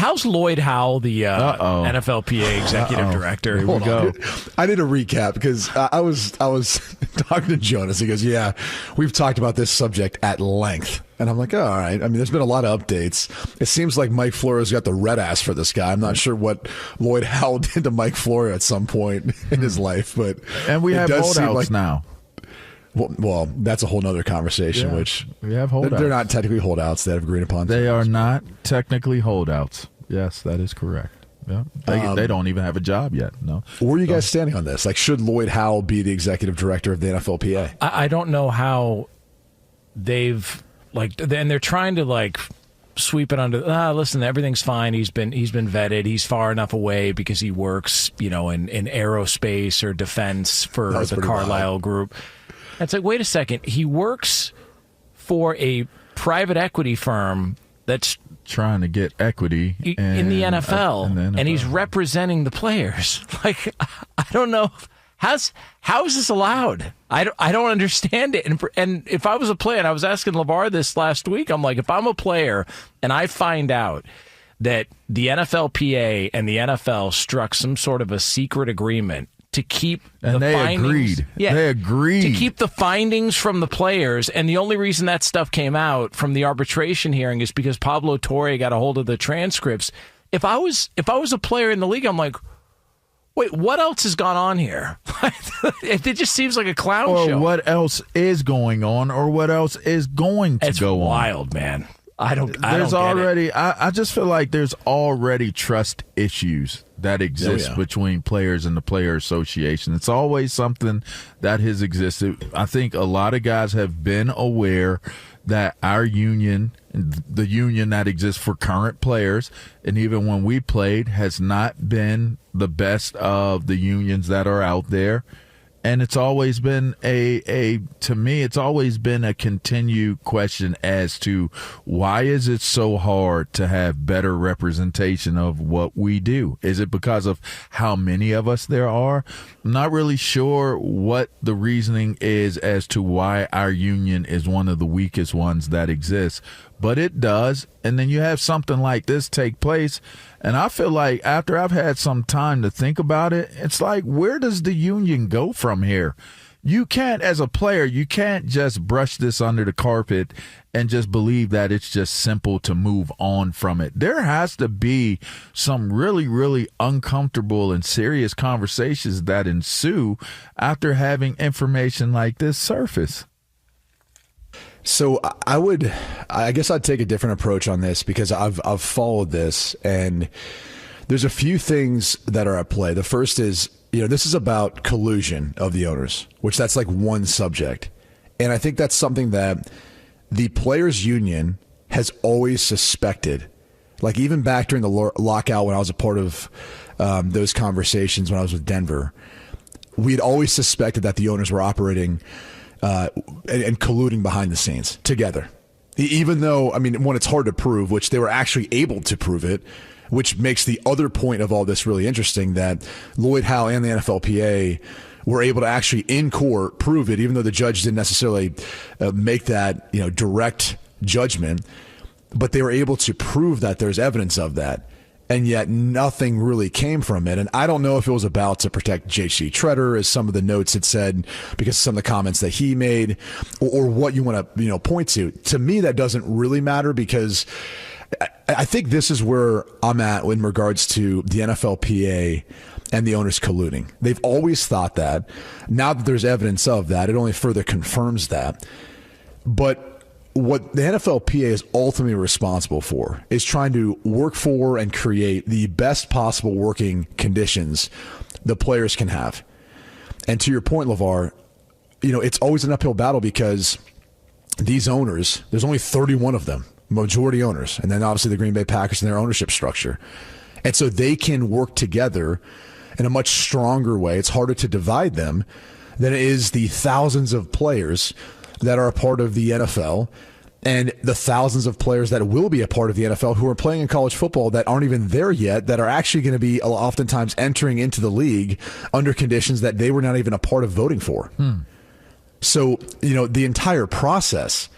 How's Lloyd Howell, the NFLPA executive director? Here we go. I need a recap because I was talking to Jonas. He goes, "Yeah, we've talked about this subject at length." And I'm like, oh, all right. I mean, there's been a lot of updates. It seems like Mike Flores got the red ass for this guy. I'm not sure what Lloyd Howell did to Mike Flores at some point in his life, but we have holdouts now. Well, that's a whole nother conversation. Yeah, which we have holdouts. They're not technically holdouts. They have agreed upon. They are not technically holdouts. Yes, that is correct. Yeah, they don't even have a job yet. No. Where are you guys standing on this? Like, should Lloyd Howell be the executive director of the NFLPA? I don't know how they've and they're trying to sweep it under. Listen, everything's fine. He's been vetted. He's far enough away because he works, in aerospace or defense for the Carlyle Group. It's like, wait a second. He works for a private equity firm that's trying to get equity in the NFL, and he's representing the players. I don't know. How is this allowed? I don't understand it. And if I was a player, and I was asking LaVar this last week, I'm like, if I'm a player and I find out that the NFLPA and the NFL struck some sort of a secret agreement to keep the findings. They agreed to keep the findings from the players, and the only reason that stuff came out from the arbitration hearing is because Pablo Torre got a hold of the transcripts. If I was a player in the league, I'm like, wait, what else has gone on here? It just seems like a clown show. Or what else is going on, or what else is going to go on. It's wild, man. I don't just feel like there's already trust issues that exist between players and the player association. It's always something that has existed. I think a lot of guys have been aware that our union, the union that exists for current players, and even when we played, has not been the best of the unions that are out there. And it's always been to me, it's always been a continued question as to why is it so hard to have better representation of what we do? Is it because of how many of us there are? I'm not really sure what the reasoning is as to why our union is one of the weakest ones that exists, but it does. And then you have something like this take place. And I feel like after I've had some time to think about it, it's like, where does the union go from here? You can't, as a player, you can't just brush this under the carpet and just believe that it's just simple to move on from it. There has to be some really, really uncomfortable and serious conversations that ensue after having information like this surface. So I guess I'd take a different approach on this because I've followed this, and there's a few things that are at play. The first is, this is about collusion of the owners, which that's like one subject. And I think that's something that the players union has always suspected. Like even back during the lockout when I was a part of those conversations when I was with Denver, we'd always suspected that the owners were operating and colluding behind the scenes together. Even though, when it's hard to prove, which they were actually able to prove it, which makes the other point of all this really interesting, that Lloyd Howell and the NFLPA were able to actually in court prove it, even though the judge didn't necessarily make that direct judgment, but they were able to prove that there's evidence of that. And yet nothing really came from it. And I don't know if it was about to protect J.C. Treader, as some of the notes had said, because of some of the comments that he made, or what you want to point to. To me, that doesn't really matter, because I think this is where I'm at in regards to the NFLPA and the owners colluding. They've always thought that. Now that there's evidence of that, it only further confirms that. But what the NFLPA is ultimately responsible for is trying to work for and create the best possible working conditions the players can have. And to your point, LaVar, it's always an uphill battle because these owners, there's only 31 of them, majority owners, and then obviously the Green Bay Packers and their ownership structure. And so they can work together in a much stronger way. It's harder to divide them than it is the thousands of players that are a part of the NFL and the thousands of players that will be a part of the NFL who are playing in college football that aren't even there yet, that are actually going to be oftentimes entering into the league under conditions that they were not even a part of voting for. So, the entire process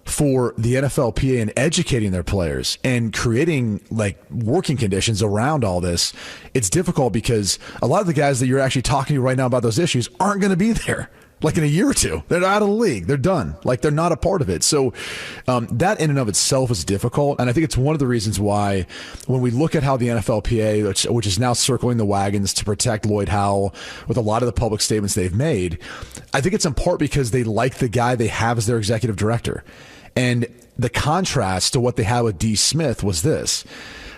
for the NFLPA and educating their players and creating like working conditions around all this, it's difficult because a lot of the guys that you're actually talking to right now about those issues aren't going to be there. Like in a year or two, they're out of the league. They're done. Like they're not a part of it. So that in and of itself is difficult. And I think it's one of the reasons why when we look at how the NFLPA, which is now circling the wagons to protect Lloyd Howell with a lot of the public statements they've made, I think it's in part because they like the guy they have as their executive director. And the contrast to what they had with D. Smith was this.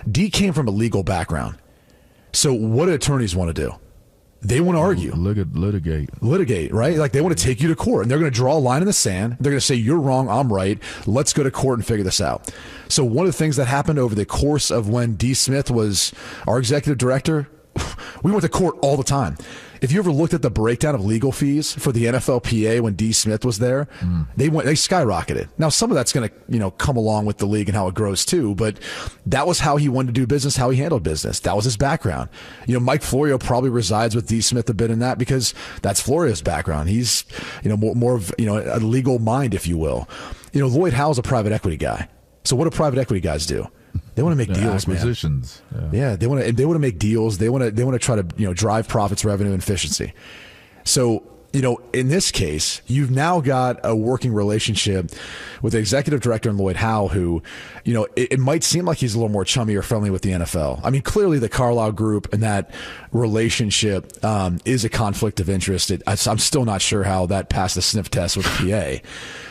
D came from a legal background. So what do attorneys want to do? They want to argue. Litigate, right? Like they want to take you to court and they're going to draw a line in the sand. They're going to say, you're wrong, I'm right. Let's go to court and figure this out. So one of the things that happened over the course of when D. Smith was our executive director, we went to court all the time. If you ever looked at the breakdown of legal fees for the NFLPA when D. Smith was there, they skyrocketed. Now, some of that's going to, come along with the league and how it grows too, but that was how he wanted to do business, how he handled business. That was his background. Mike Florio probably resides with D. Smith a bit in that because that's Florio's background. He's, more of, a legal mind, if you will. Lloyd Howell's a private equity guy. So what do private equity guys do? They want to make deals, acquisitions. Man. Yeah, they want to make deals. They want to try to drive profits, revenue, and efficiency. So in this case, you've now got a working relationship with the executive director and Lloyd Howell, who it might seem like he's a little more chummy or friendly with the NFL. I mean, clearly the Carlisle Group and that relationship is a conflict of interest. I'm still not sure how that passed the sniff test with the PA.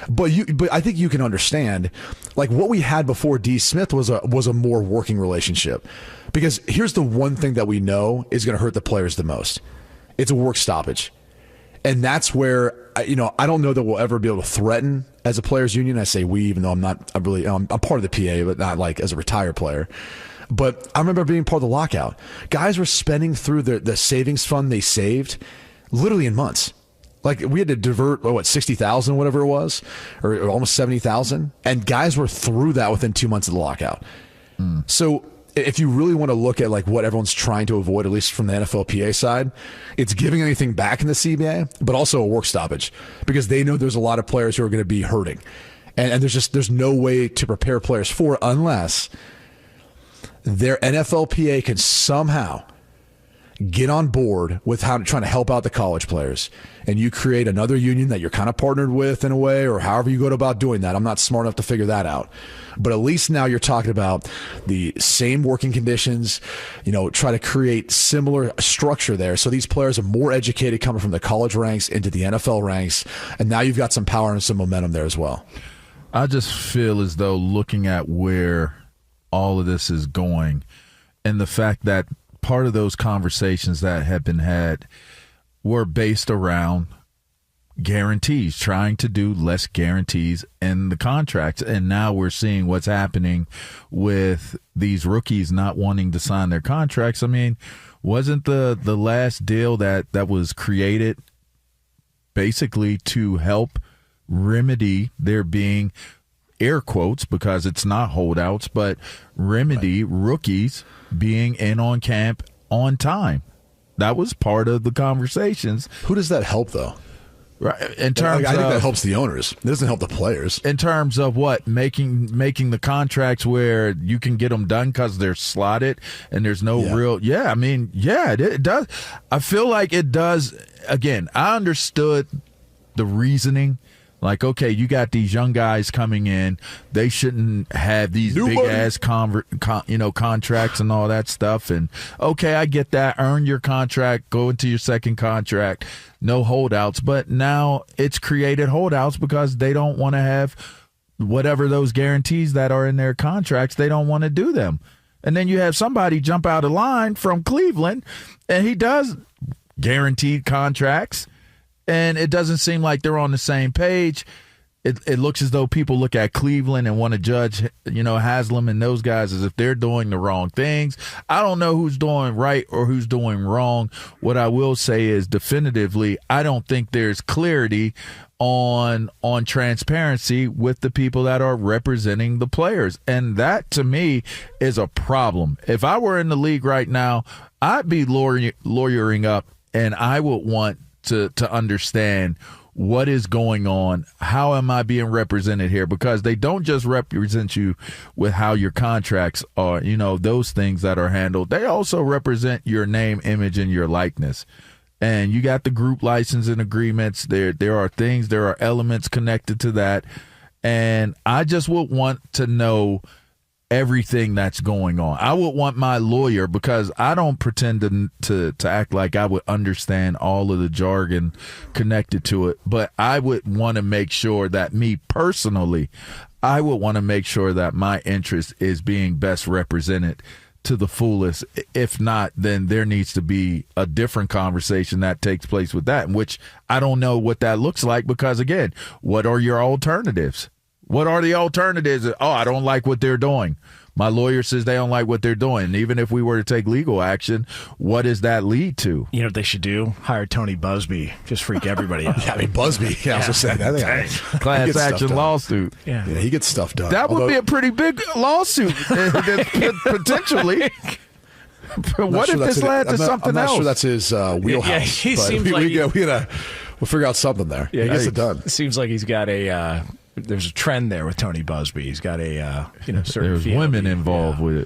But I think you can understand, like what we had before D. Smith was a more working relationship. Because here's the one thing that we know is going to hurt the players the most. It's a work stoppage. And that's where, I don't know that we'll ever be able to threaten as a players union. I say we, even though I'm part of the PA, but not like as a retired player. But I remember being part of the lockout. Guys were spending through the savings fund they saved literally in months. Like we had to divert, 60,000, whatever it was, or almost 70,000. And guys were through that within 2 months of the lockout. So if you really want to look at like what everyone's trying to avoid, at least from the NFLPA side, it's giving anything back in the CBA, but also a work stoppage because they know there's a lot of players who are going to be hurting. And there's no way to prepare players for it unless their NFLPA can somehow get on board with trying to help out the college players, and you create another union that you're kind of partnered with in a way, or however you go about doing that. I'm not smart enough to figure that out, but at least now you're talking about the same working conditions, try to create similar structure there. So these players are more educated coming from the college ranks into the NFL ranks. And now you've got some power and some momentum there as well. I just feel as though looking at where all of this is going and the fact that part of those conversations that have been had were based around guarantees, trying to do less guarantees in the contracts. And now we're seeing what's happening with these rookies not wanting to sign their contracts. I mean, wasn't the last deal that was created basically to help remedy there being air quotes, because it's not holdouts, but remedy rookies being in on camp on time? That was part of the conversations. Who does that help, though? Right. In terms I think that helps the owners. It doesn't help the players. In terms of what? Making the contracts where you can get them done because they're slotted and there's no real. Yeah, I mean, it does. I feel like it does. Again, I understood the reasoning. Like, okay, you got these young guys coming in. They shouldn't have these big-ass contracts and all that stuff. And, okay, I get that. Earn your contract. Go into your second contract. No holdouts. But now it's created holdouts because they don't want to have whatever those guarantees that are in their contracts. They don't want to do them. And then you have somebody jump out of line from Cleveland, and he does guaranteed contracts. And it doesn't seem like they're on the same page. It looks as though people look at Cleveland and want to judge, Haslam and those guys as if they're doing the wrong things. I don't know who's doing right or who's doing wrong. What I will say is definitively, I don't think there's clarity on transparency with the people that are representing the players. And that, to me, is a problem. If I were in the league right now, I'd be lawyering up, and I would want to understand what is going on? How am I being represented here? Because they don't just represent you with how your contracts are, those things that are handled. They also represent your name, image, and your likeness. And you got the group licensing agreements. There are elements connected to that. And I just would want to know everything that's going on. I would want my lawyer, because I don't pretend to act like I would understand all of the jargon connected to it, but I would want to make sure that me personally, I would want to make sure that my interest is being best represented to the fullest. If not, then there needs to be a different conversation that takes place with that, in which I don't know what that looks like, because again, what are your alternatives? What are the alternatives? Oh, I don't like what they're doing. My lawyer says they don't like what they're doing. And even if we were to take legal action, what does that lead to? You know what they should do? Hire Tony Busby. Just freak everybody out. Yeah, I mean, Busby. Yeah, I was just saying that. Class action lawsuit. Yeah, he gets stuff done. That would be a pretty big lawsuit, potentially. What if this led to something else? I'm not sure that's his wheelhouse. Yeah, he seems like we'll figure out something there. Yeah, he gets it done. It seems like he's got a. There's a trend there with Tony Busby. He's got a certain. There's women involved with it.